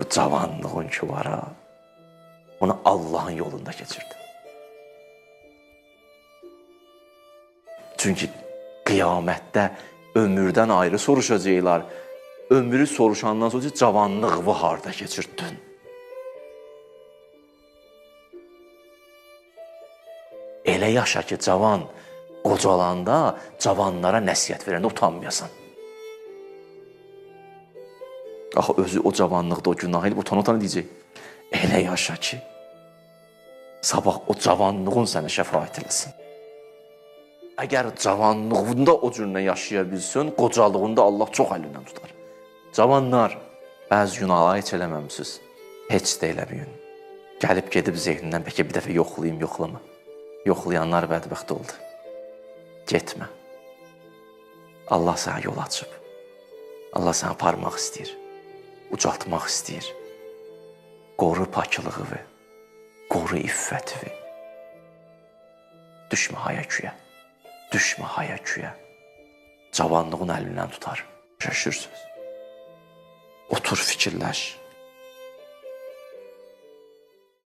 bu cavanlığın ki var ha, onu Allahın yolunda keçirdi. Çünki qiyamətdə ömürdən ayrı soruşacaqlar. Ömrü soruşandan sonra cavanlığını harda keçirdin? Elə yaşa ki, cavan qocalanda cavanlara nəsihət verəndə utanmayasan. Axı, özü o cavanlıqda o günah edib, utan deyəcək. Elə yaşa ki, sabah o cavanlığın sənə şəfaət eləsin. Əgər cavanlığında o cürlə yaşaya bilsin, qocalığında Allah çox əlindən tutar. Cavanlar, bəzi günahlar heç eləməmişsiniz, heç də eləməyin. Gəlib gedib zehnindən bəlkə bir dəfə yoxlayayım, yoxlama. Yoxlayanlar bədbəxt oldu. Getmə. Allah sənə yol açıb. Allah sənə aparmaq istəyir. Ucaltmaq istəyir. Qoru paklığı, qoru iffəti. Düşmə hayaküyə. Düşmə hayaküyə. Cavanlığın əlindən tutar. Şaşırsınız. Otur fikirləş.